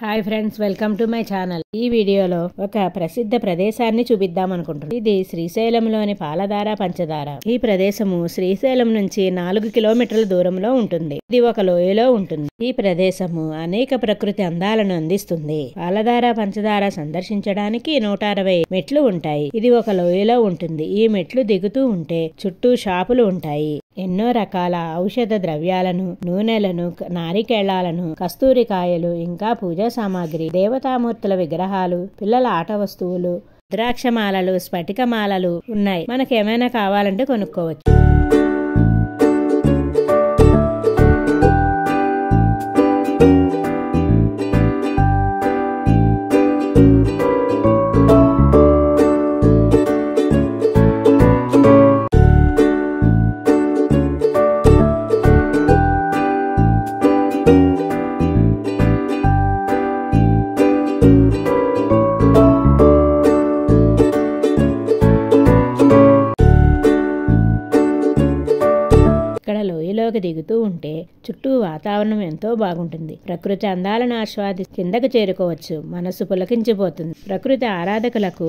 Hi friends, welcome to my channel. ఈ వీడియోలో ఒక ప్రసిద్ధ ప్రదేశాన్ని చూపిద్దాం అనుకుంటున్నాను. ఇది శ్రీశైలంలోని పాలధార పంచదార. ఈ ప్రదేశము శ్రీశైలం నుంచి 4 కిలోమీటర్ల దూరంలో ఉంటుంది. ఇది ఒక లోయలో ఉంటుంది. ఈ ప్రదేశము అనేక ప్రకృతి అందాలను అందిస్తుంది. పాలధార పంచదార సందర్శించడానికి 160 మెట్లు ఉంటాయి. ఇది ఒక లోయలో ఉంటుంది. ఈ మెట్లు దిగుతూ ఉంటే చుట్టూ షాపులు ఉంటాయి. ఎన్నో రకాల ఔషధ ద్రవ్యాలను, నూనెలను, నారికేళాలను, కస్తూరికాయలు, ఇంకా పూజా సామాగ్రి, దేవతామూర్తుల విగ్రహాలు, పిల్లల ఆట వస్తువులు, ద్రాక్షమాలలు, స్ఫటికమాలలు ఉన్నాయి. మనకేమైనా కావాలంటే కొనుక్కోవచ్చు. ఇక్కడ లోయలోకి దిగుతూ ఉంటే చుట్టూ వాతావరణం ఎంతో బాగుంటుంది. ప్రకృతి అందాలను ఆస్వాది కిందకు చేరుకోవచ్చు. మనసు పులకించిపోతుంది. ప్రకృతి ఆరాధకులకు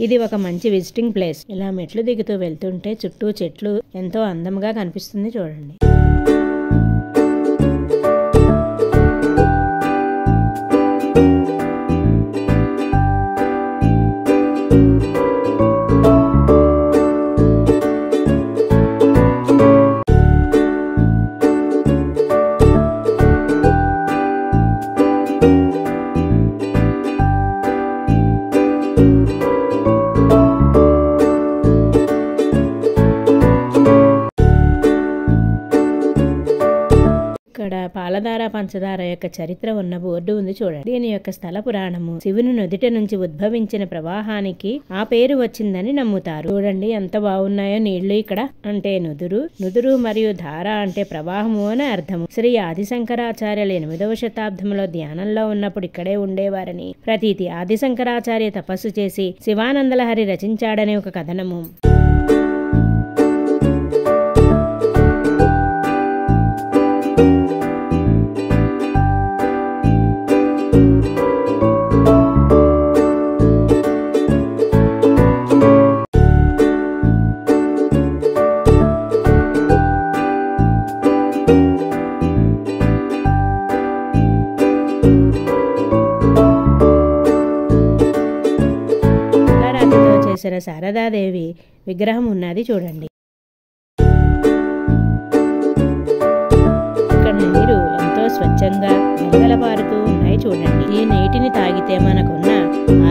ఇది ఒక మంచి విజిటింగ్ ప్లేస్. ఇలా మెట్లు దిగుతూ వెళ్తుంటే చుట్టూ చెట్లు ఎంతో అందంగా కనిపిస్తుంది. చూడండి. ఇక్కడ పాలధార పంచదార యొక్క చరిత్ర ఉన్న బోర్డు ఉంది, చూడండి. దీని యొక్క స్థల పురాణము శివుని నుదిట నుంచి ఉద్భవించిన ప్రవాహానికి ఆ పేరు వచ్చిందని నమ్ముతారు. చూడండి ఎంత బాగున్నాయో నీళ్లు. ఇక్కడ అంటే నుదురు మరియు ధార అంటే ప్రవాహము అని అర్థము. శ్రీ ఆదిశంకరాచార్యులు 8వ శతాబ్దంలో ధ్యానంలో ఉన్నప్పుడు ఇక్కడే ఉండేవారని ప్రతీతి. ఆదిశంకరాచార్య తపస్సు చేసి శివానందలహరి రచించాడనే ఒక కథనము. చేసిన శారదాదేవి విగ్రహం ఉన్నది, చూడండి. ఇక్కడ నీరు ఎంతో స్వచ్ఛంగా గలగలపారుతూ ఉన్నాయి, చూడండి. ఈ నీటిని తాగితే మనకున్న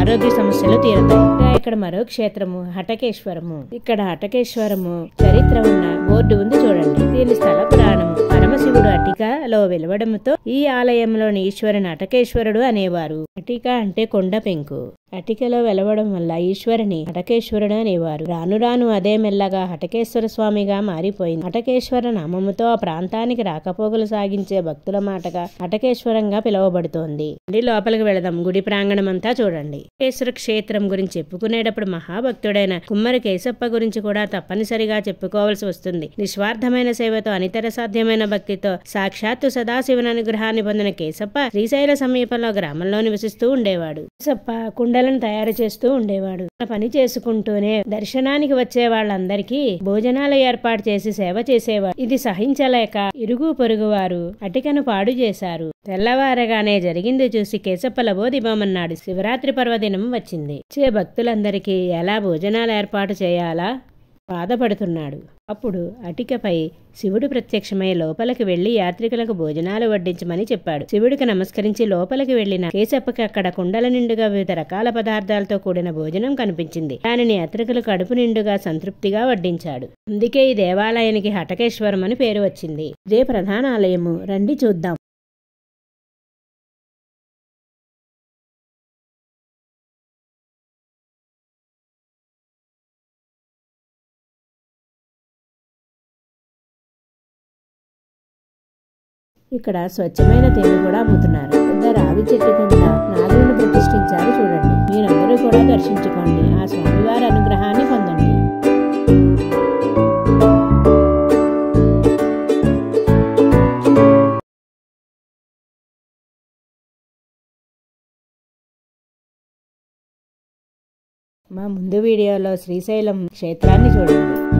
ఆరోగ్య సమస్యలు తీరతాయి. ఇక్కడ మరో క్షేత్రము హటకేశ్వరము. ఇక్కడ హటకేశ్వరము చరిత్ర ఉన్న బోర్డు ఉంది, చూడండి. దీని స్థల పురాణము పరమశివుడు అటికలో వెలవడంతో ఈ ఆలయంలోని ఈశ్వరుని హటకేశ్వరుడు అనేవారు. అటిక అంటే కొండ పెంకు. అటికలో వెలవడం వల్ల ఈశ్వరుని హటకేశ్వరుడు అనేవారు. రాను రాను అదే మెల్లగా హటకేశ్వర స్వామిగా మారిపోయింది. హటకేశ్వర నామముతో ఆ ప్రాంతానికి రాకపోకలు సాగించే భక్తుల మాటగా హటకేశ్వరంగా పిలువబడుతోంది. లోపలికి వెళదాం. గుడి ప్రాంగణం అంతా చూడండి. హటకేశ్వర క్షేత్రం గురించి చెప్పుకునేటప్పుడు మహాభక్తుడైన కుమ్మరి కేశప్ప గురించి కూడా తప్పనిసరిగా చెప్పుకోవాల్సి వస్తుంది. నిస్వార్థమైన సేవతో, అనితర సాధ్యమైన భక్తితో సాక్షాత్తు సదాశివుని అనుగ్రహాన్ని పొందిన కేశప్ప శ్రీశైల సమీపంలో గ్రామంలో నివసిస్తూ ఉండేవాడు. కేశప్ప కుండలను తయారు చేస్తూ ఉండేవాడు. పని చేసుకుంటూనే దర్శనానికి వచ్చే వాళ్ళందరికీ భోజనాలు ఏర్పాటు చేసి సేవ చేసేవాడు. ఇది సహించలేక ఇరుగు పొరుగు వారు అటికను పాడు చేశారు. తెల్లవారగానే జరిగింది చూసి కేశప్ప లబోదిబోమన్నాడు. శివరాత్రి పర్వదినం వచ్చింది. వచ్చే భక్తులందరికీ ఎలా భోజనాలు ఏర్పాటు చేయాలా బాధపడుతున్నాడు. అప్పుడు అటికపై శివుడు ప్రత్యక్షమై లోపలికి వెళ్లి యాత్రికులకు భోజనాలు వడ్డించమని చెప్పాడు. శివుడికి నమస్కరించి లోపలికి వెళ్లిన కేశప్పకి అక్కడ కుండల నిండుగా వివిధ రకాల పదార్థాలతో కూడిన భోజనం కనిపించింది. దానిని యాత్రికులు కడుపు నిండుగా సంతృప్తిగా వడ్డించాడు. అందుకే ఈ దేవాలయానికి హటకేశ్వరం అని పేరు వచ్చింది. ఇదే ప్రధాన ఆలయము. రండి చూద్దాం. ఇక్కడ స్వచ్ఛమైన తేనె కూడా అమ్ముతున్నారు. పెద్ద రావి చెట్టు కింద నాగులను ప్రతిష్ఠించారు, చూడండి. మీరందరూ కూడా దర్శించుకోండి. ఆ స్వామివారి అనుగ్రహాన్ని పొందండి. మా ముందు వీడియోలో శ్రీశైలం క్షేత్రాన్ని చూడండి.